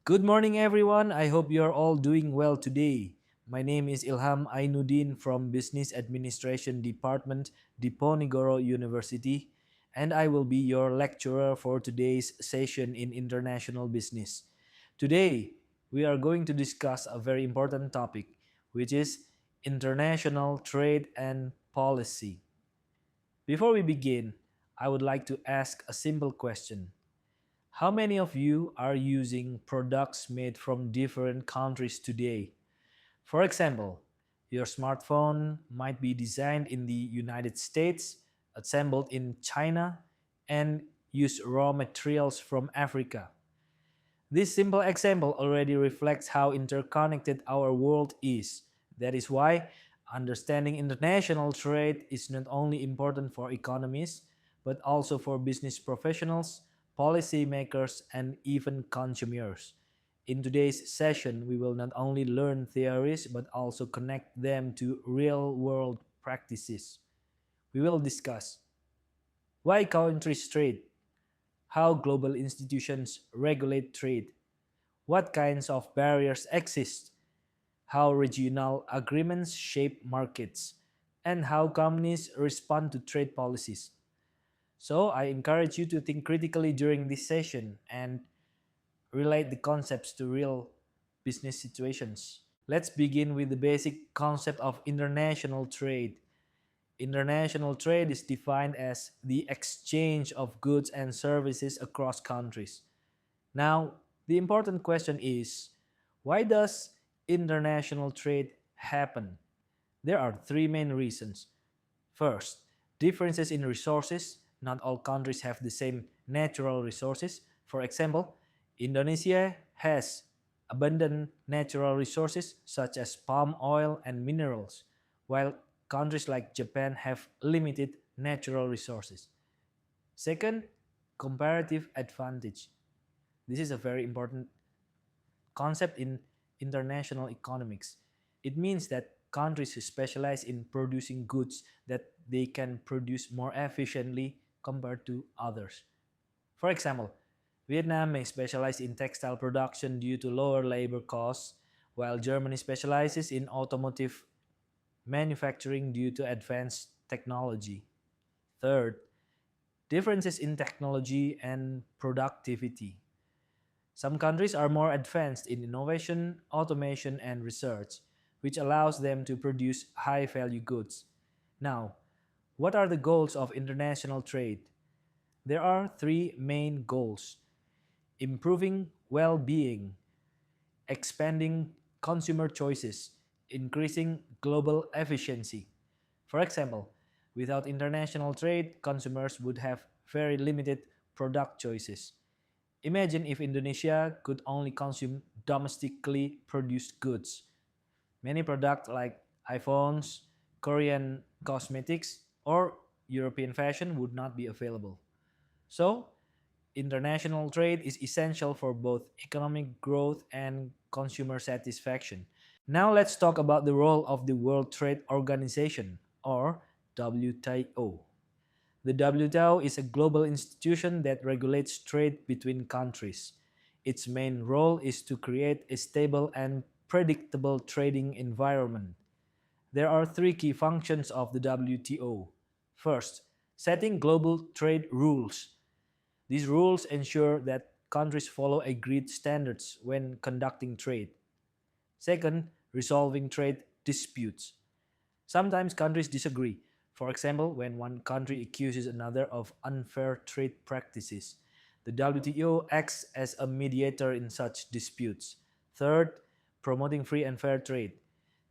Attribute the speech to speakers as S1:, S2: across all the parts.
S1: Good morning, everyone. I hope you're all doing well today. My name is Ilham Ainuddin from Business Administration Department, Diponegoro University, and I will be your lecturer for today's session in international business. Today, we are going to discuss a very important topic, which is international trade and policy. Before we begin, I would like to ask a simple question. How many of you are using products made from different countries today? For example, your smartphone might be designed in the United States, assembled in China, and use raw materials from Africa. This simple example already reflects how interconnected our world is. That is why understanding international trade is not only important for economists, but also for business professionals, policymakers, and even consumers. In today's session, we will not only learn theories but also connect them to real world practices. We will discuss why countries trade, how global institutions regulate trade, what kinds of barriers exist, how regional agreements shape markets, and how companies respond to trade policies. So, I encourage you to think critically during this session and relate the concepts to real business situations. Let's begin with the basic concept of international trade. International trade is defined as the exchange of goods and services across countries. Now, the important question is, why does international trade happen? There are three main reasons. First, differences in resources. Not all countries have the same natural resources. For example, Indonesia has abundant natural resources such as palm oil and minerals, while countries like Japan have limited natural resources. Second, comparative advantage. This is a very important concept in international economics. It means that countries who specialize in producing goods that they can produce more efficiently compared to others. For example, Vietnam may specialize in textile production due to lower labor costs, while Germany specializes in automotive manufacturing due to advanced technology. Third, differences in technology and productivity. Some countries are more advanced in innovation, automation, and research, which allows them to produce high value goods. Now, what are the goals of international trade? There are three main goals: improving well being, expanding consumer choices, increasing global efficiency. For example, without international trade, consumers would have very limited product choices. Imagine if Indonesia could only consume domestically produced goods. Many products like iPhones, Korean cosmetics, or European fashion would not be available. So, international trade is essential for both economic growth and consumer satisfaction. Now, let's talk about the role of the World Trade Organization, or WTO. The WTO is a global institution that regulates trade between countries. Its main role is to create a stable and predictable trading environment. There are three key functions of the WTO. First, setting global trade rules. These rules ensure that countries follow agreed standards when conducting trade. Second, resolving trade disputes. Sometimes countries disagree. For example, when one country accuses another of unfair trade practices, the WTO acts as a mediator in such disputes. Third, promoting free and fair trade.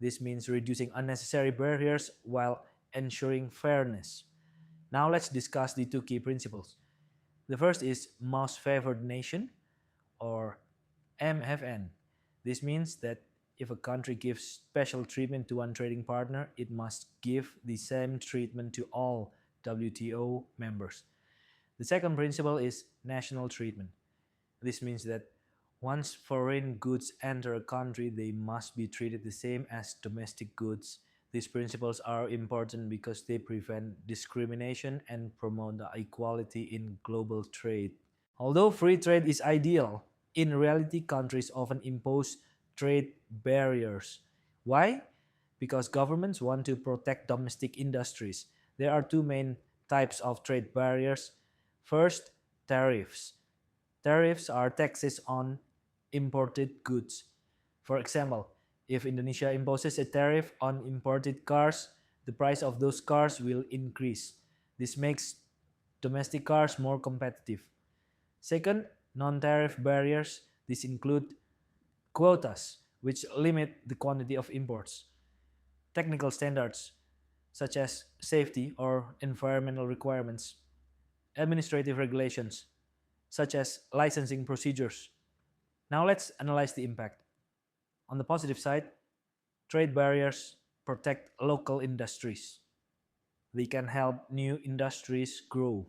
S1: This means reducing unnecessary barriers while ensuring fairness. Now let's discuss the two key principles. The first is most favored nation, or MFN. This means that if a country gives special treatment to one trading partner, it must give the same treatment to all WTO members. The second principle is national treatment. This means that once foreign goods enter a country, they must be treated the same as domestic goods. These principles are important because they prevent discrimination and promote the equality in global trade. Although free trade is ideal, In reality, countries often impose trade barriers. Why? Because governments want to protect domestic industries. There are two main types of trade barriers. First, tariffs. Tariffs are taxes on imported goods. For example, if Indonesia imposes a tariff on imported cars, the price of those cars will increase. This makes domestic cars more competitive. Second, non tariff barriers. These include quotas, which limit the quantity of imports, technical standards, such as safety or environmental requirements, administrative regulations, such as licensing procedures. Now let's analyze the impact. On the positive side, trade barriers protect local industries. They can help new industries grow.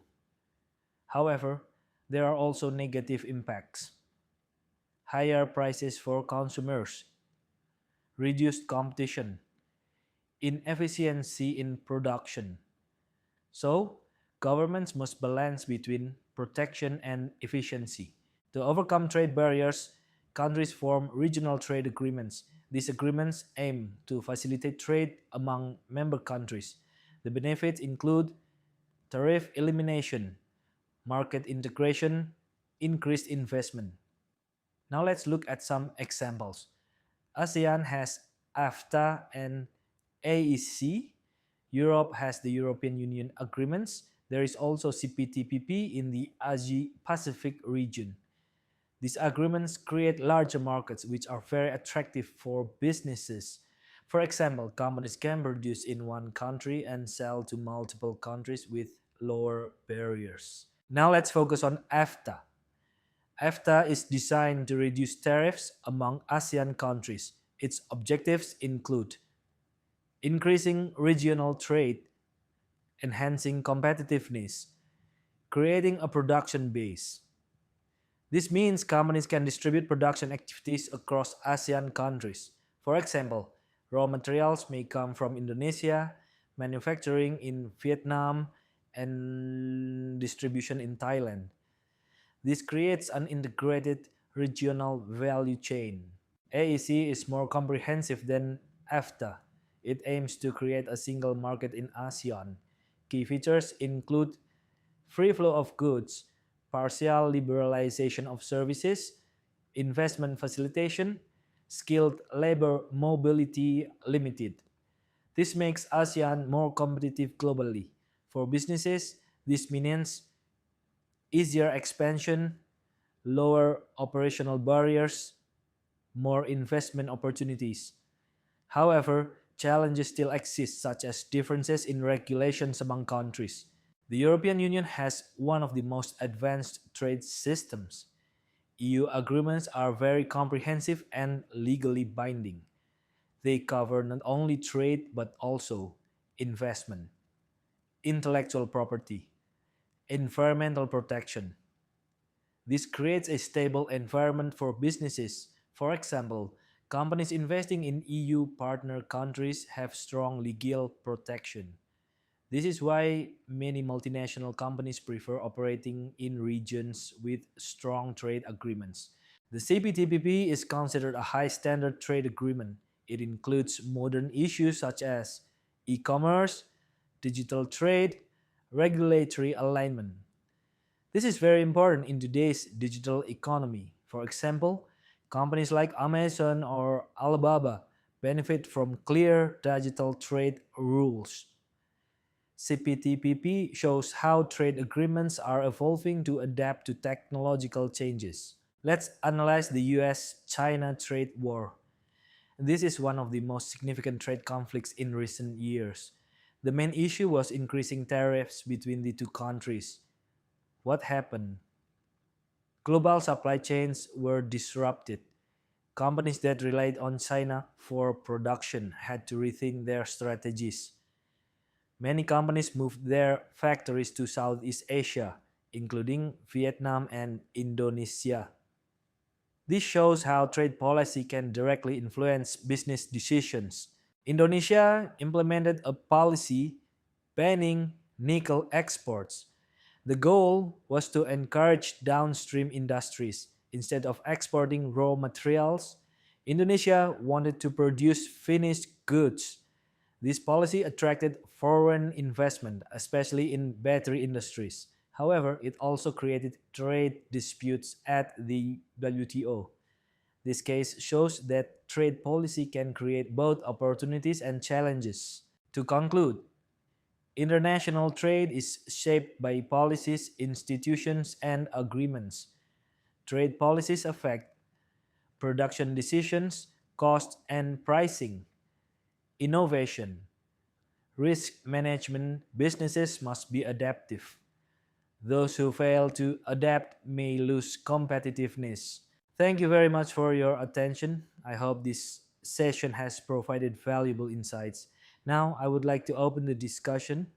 S1: However, there are also negative impacts. Higher prices for consumers, reduced competition, inefficiency in production. So, governments must balance between protection and efficiency. To overcome trade barriers, countries form regional trade agreements. These agreements aim to facilitate trade among member countries. The benefits include tariff elimination, market integration, increased investment. Now let's look at some examples. ASEAN has AFTA and AEC. Europe has the European Union agreements. There is also CPTPP in the Asia Pacific region. These agreements create larger markets which are very attractive for businesses. For example, companies can produce in one country and sell to multiple countries with lower barriers. Now let's focus on AFTA. AFTA is designed to reduce tariffs among ASEAN countries. Its objectives include increasing regional trade, enhancing competitiveness, creating a production base. This means companies can distribute production activities across ASEAN countries. For example, raw materials may come from Indonesia, manufacturing in Vietnam, and distribution in Thailand. This creates an integrated regional value chain. AEC is more comprehensive than AFTA. It aims to create a single market in ASEAN. Key features include free flow of goods, partial liberalization of services, investment facilitation, skilled labor mobility limited. This makes ASEAN more competitive globally. For businesses, this means easier expansion, lower operational barriers, more investment opportunities. However, challenges still exist, such as differences in regulations among countries. The European Union has one of the most advanced trade systems. EU agreements are very comprehensive and legally binding. They cover not only trade but also investment, intellectual property, environmental protection. This creates a stable environment for businesses. For example, companies investing in EU partner countries have strong legal protection. This is why many multinational companies prefer operating in regions with strong trade agreements. The CPTPP is considered a high standard trade agreement. It includes modern issues such as e commerce, digital trade, regulatory alignment. This is very important in today's digital economy. For example, companies like Amazon or Alibaba benefit from clear digital trade rules. CPTPP shows how trade agreements are evolving to adapt to technological changes. Let's analyze the US China trade war. This is one of the most significant trade conflicts in recent years. The main issue was increasing tariffs between the two countries. What happened? Global supply chains were disrupted. Companies that relied on China for production had to rethink their strategies. Many companies moved their factories to Southeast Asia, including Vietnam and Indonesia. This shows how trade policy can directly influence business decisions. Indonesia implemented a policy banning nickel exports. The goal was to encourage downstream industries, Instead of exporting raw materials, Indonesia wanted to produce finished goods. This policy attracted foreign investment, especially in battery industries. However, it also created trade disputes at the WTO. This case shows that trade policy can create both opportunities and challenges. To conclude, international trade is shaped by policies, institutions, and agreements. Trade policies affect production decisions, cost and pricing, innovation, risk management. Businesses must be adaptive. Those who fail to adapt may lose competitiveness. Thank you very much for your attention. I hope this session has provided valuable insights. Now, I would like to open the discussion.